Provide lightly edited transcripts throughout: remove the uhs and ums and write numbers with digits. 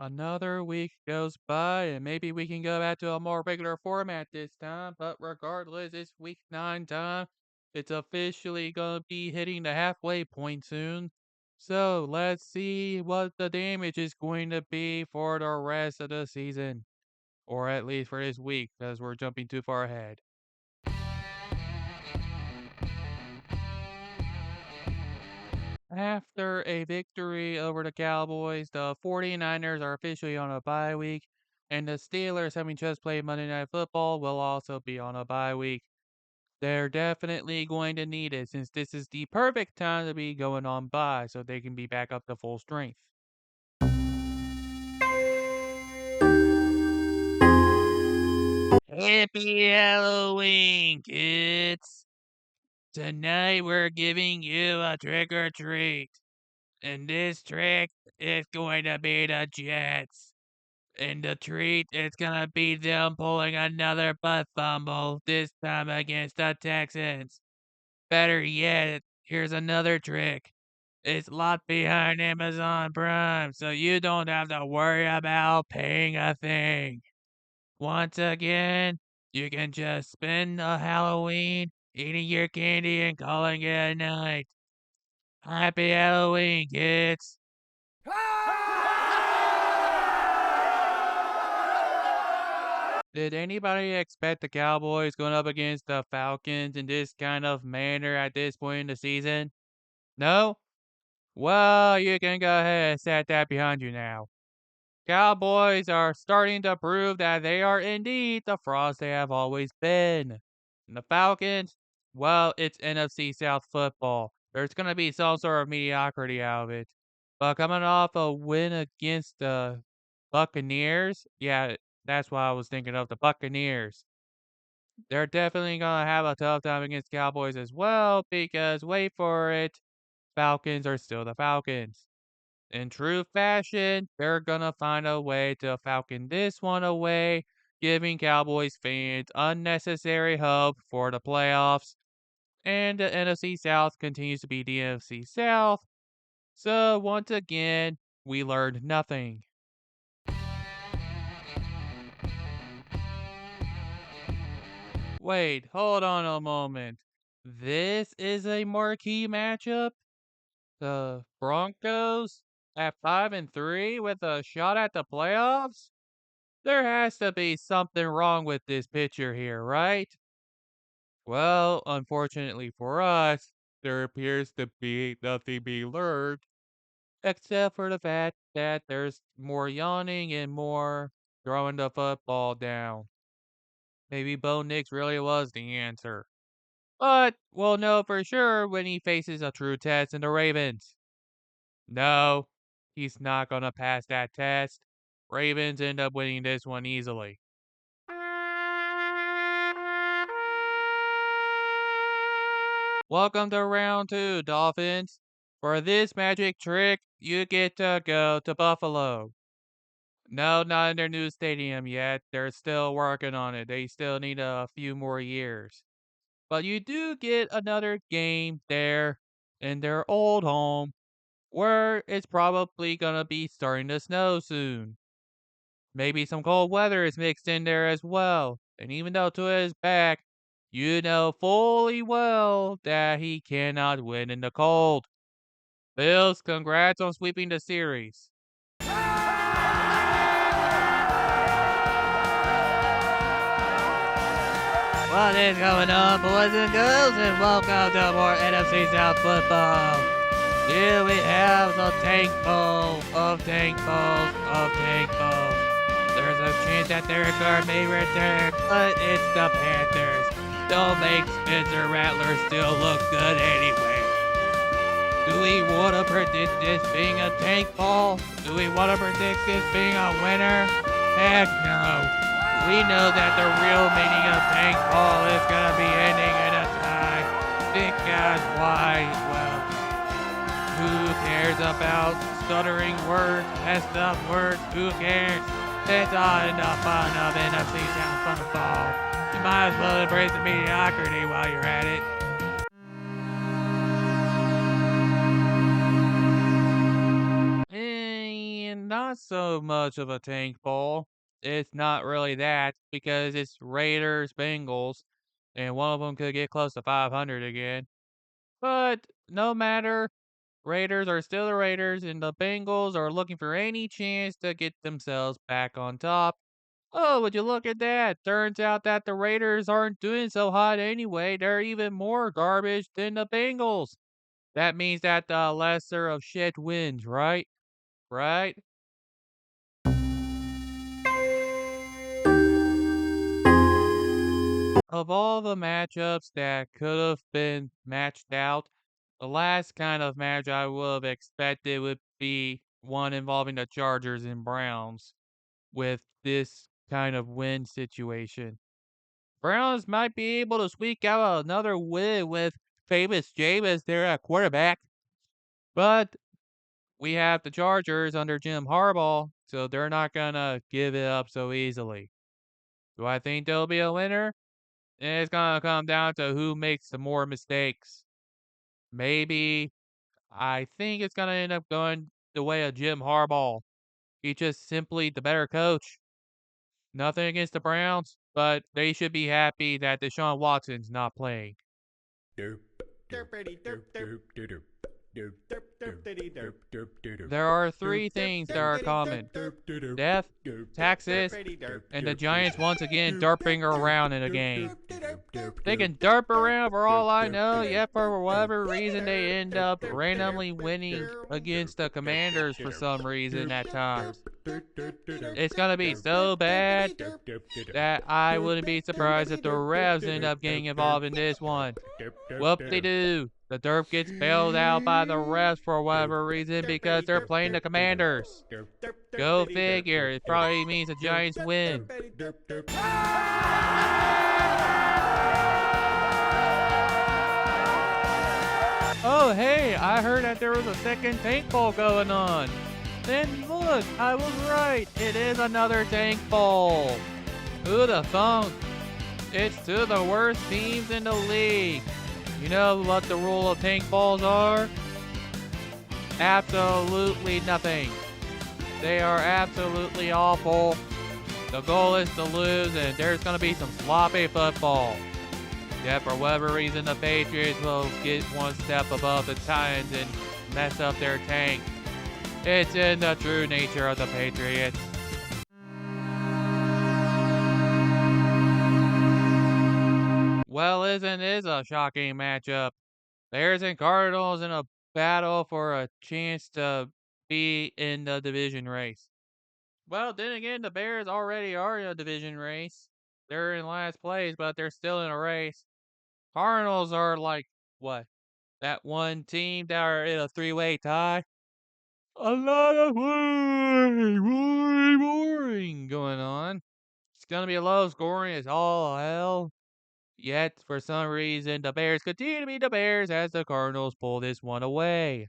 Another week goes by, and maybe we can go back to a more regular format this time. But regardless, it's week 9 time. It's officially going to be hitting the halfway point soon. So let's see what the damage is going to be for the rest of the season. Or at least for this week, because we're jumping too far ahead. After a victory over the Cowboys, the 49ers are officially on a bye week, and the Steelers, having just played Monday Night Football, will also be on a bye week. They're definitely going to need it since this is the perfect time to be going on bye so they can be back up to full strength. Happy Halloween, kids! Tonight we're giving you a trick or treat, and this trick is going to be the Jets. And the treat is gonna be them pulling another butt fumble, this time against the Texans. Better yet, here's another trick. It's locked behind Amazon Prime, so you don't have to worry about paying a thing. Once again, you can just spend a Halloween eating your candy and calling it a night. Happy Halloween, kids! Did anybody expect the Cowboys going up against the Falcons in this kind of manner at this point in the season? No? Well, you can go ahead and set that behind you now. Cowboys are starting to prove that they are indeed the frauds they have always been. And the Falcons, well, it's NFC South football. There's going to be some sort of mediocrity out of it. But coming off a win against the Buccaneers, yeah, that's what I was thinking of, the Buccaneers. They're definitely gonna have a tough time against Cowboys as well because wait for it, Falcons are still the Falcons. In true fashion, they're gonna find a way to falcon this one away, giving Cowboys fans unnecessary hope for the playoffs. And the NFC South continues to be the NFC South. So once again, we learned nothing. Wait, hold on a moment. This is a marquee matchup? The Broncos at 5-3 with a shot at the playoffs? There has to be something wrong with this pitcher here, right? Well, unfortunately for us, there appears to be nothing being learned, except for the fact that there's more yawning and more throwing the football down. Maybe Bo Nix really was the answer. But we'll know for sure when he faces a true test in the Ravens. No, he's not gonna pass that test. Ravens end up winning this one easily. Welcome to round 2, Dolphins. For this magic trick, you get to go to Buffalo. No, not in their new stadium yet. They're still working on it. They still need a few more years. But you do get another game there in their old home where it's probably gonna be starting to snow soon. Maybe some cold weather is mixed in there as well. And even though Tua is back, you know fully well that he cannot win in the cold. Bills, congrats on sweeping the series. What is going on, boys and girls, and welcome to more NFC South football. Here we have the tank bowl of tank bowls of tank bowls. There's a chance that Derek Carr may return, but it's the Panthers. Don't make Spencer Rattler still look good anyway. Do we want to predict this being a tank ball? Do we want to predict this being a winner? Heck no. We know that the real meaning of tank ball is gonna be ending in a tie. Because why? Well, who cares about stuttering words, messed up words? Who cares? It's all in the fun of NFC South football. You might as well embrace the mediocrity while you're at it. And not so much of a tank bowl. It's not really that because it's Raiders Bengals, and one of them could get close to 500 again. But no matter, Raiders are still the Raiders, and the Bengals are looking for any chance to get themselves back on top. Oh, would you look at that? Turns out that the Raiders aren't doing so hot anyway. They're even more garbage than the Bengals. That means that the lesser of shit wins, right? Right? Of all the matchups that could have been matched out, the last kind of match I would have expected would be one involving the Chargers and Browns with this kind of win situation. Browns might be able to squeak out another win with famous Jameis there at quarterback, but we have the Chargers under Jim Harbaugh, so they're not gonna give it up so easily. Do I think there'll be a winner? It's gonna come down to who makes the more mistakes. Maybe I think it's gonna end up going the way of Jim Harbaugh. He's just simply the better coach. Nothing against the Browns, but they should be happy that Deshaun Watson's not playing. Derp, derpity derp derp derp derp derp derpity derp derp derp. There are three things that are common: death, taxes, and the Giants once again derping around in a game. They can derp around for all I know, yet for whatever reason they end up randomly winning against the Commanders for some reason at times. It's gonna be so bad that I wouldn't be surprised if the refs end up getting involved in this one. Whoop-de-doo. The derp gets bailed out by the refs for whatever reason because they're playing the Commanders. Go figure. It probably means the Giants win. Oh, hey, I heard that there was a second tank bowl going on. Then look, I was right. It is another tank bowl. Who'd have thunk? It's two of the worst teams in the league. You know what the rule of tank balls are? Absolutely nothing. They are absolutely awful. The goal is to lose, and there's going to be some sloppy football. Yet for whatever reason, the Patriots will get one step above the Titans and mess up their tank. It's in the true nature of the Patriots. Well, isn't this a shocking matchup? Bears and Cardinals in a battle for a chance to be in the division race. Well, then again, the Bears already are in a division race. They're in last place, but they're still in a race. Cardinals are like, what? That one team that are in a three-way tie? A lot of boring going on. It's gonna be low scoring as all hell. Yet, for some reason, the Bears continue to be the Bears as the Cardinals pull this one away.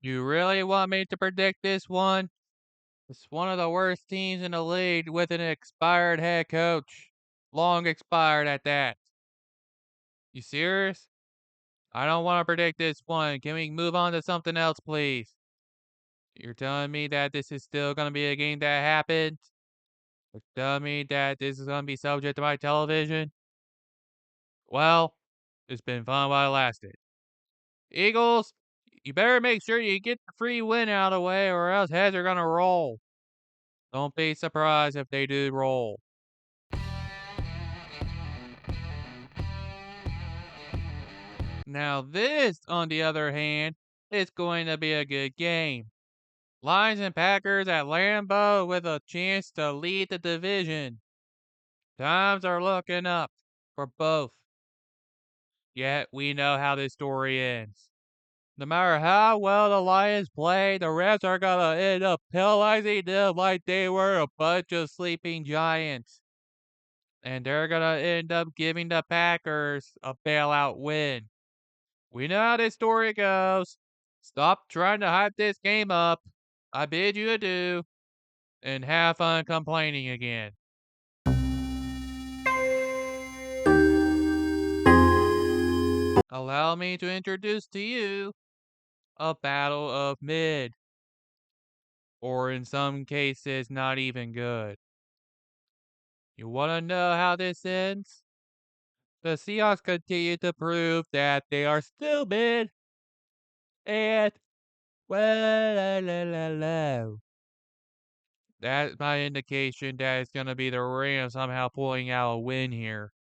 You really want me to predict this one? It's one of the worst teams in the league with an expired head coach. Long expired at that. You serious? I don't want to predict this one. Can we move on to something else, please? You're telling me that this is still going to be a game that happened? You're telling me that this is going to be subject to my television? Well, it's been fun while it lasted. Eagles, you better make sure you get the free win out of the way or else heads are going to roll. Don't be surprised if they do roll. Now this, on the other hand, is going to be a good game. Lions and Packers at Lambeau with a chance to lead the division. Times are looking up for both. Yet we know how this story ends. No matter how well the Lions play, the refs are gonna end up penalizing them like they were a bunch of sleeping giants. And they're gonna end up giving the Packers a bailout win. We know how this story goes. Stop trying to hype this game up. I bid you adieu, and have fun complaining again. allow me to introduce to you a battle of mid, or in some cases, not even good. You want to know how this ends? The Seahawks continue to prove that they are still mid, and well, that's my indication that it's going to be the Rams somehow pulling out a win here.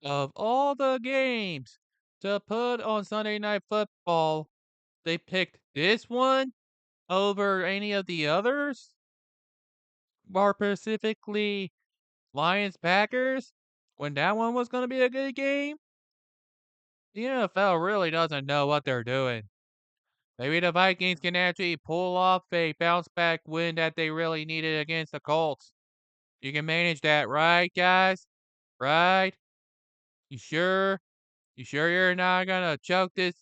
Of all the games to put on Sunday Night Football, they picked this one over any of the others? More specifically, Lions Packers? When that one was going to be a good game? The NFL really doesn't know what they're doing. Maybe the Vikings can actually pull off a bounce back win that they really needed against the Colts. You can manage that, right, guys? Right? You sure? You sure you're not gonna choke this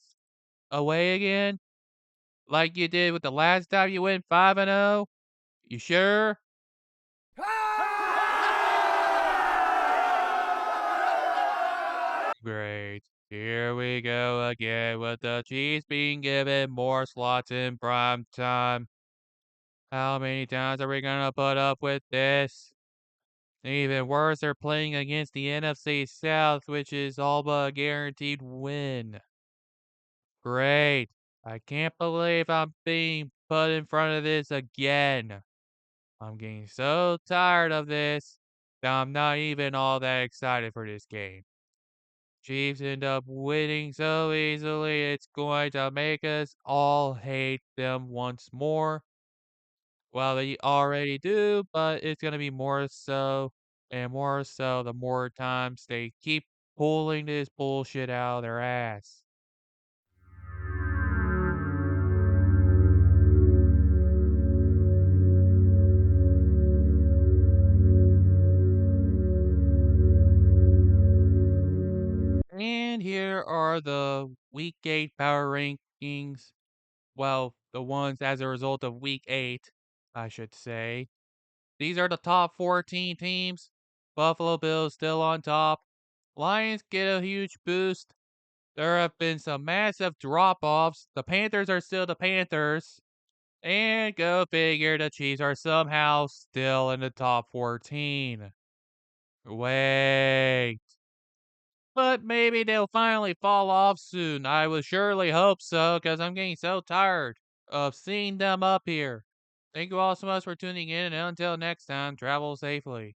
away again? Like you did with the last time you went 5-0? You sure? Great. Here we go again with the Chiefs being given more slots in prime time. How many times are we gonna put up with this? Even worse, they're playing against the NFC South, which is all but a guaranteed win. Great. I can't believe I'm being put in front of this again. I'm getting so tired of this that I'm not even all that excited for this game. Chiefs end up winning so easily, it's going to make us all hate them once more. Well, they already do, but it's going to be more so and more so the more times they keep pulling this bullshit out of their ass. And here are the Week 8 power rankings. Well, the ones as a result of Week 8, I should say. These are the top 14 teams. Buffalo Bills still on top. Lions get a huge boost. There have been some massive drop offs. The Panthers are still the Panthers. And go figure, the Chiefs are somehow still in the top 14. Wait. But maybe they'll finally fall off soon. I would surely hope so, because I'm getting so tired of seeing them up here. Thank you all so much for tuning in, and until next time, travel safely.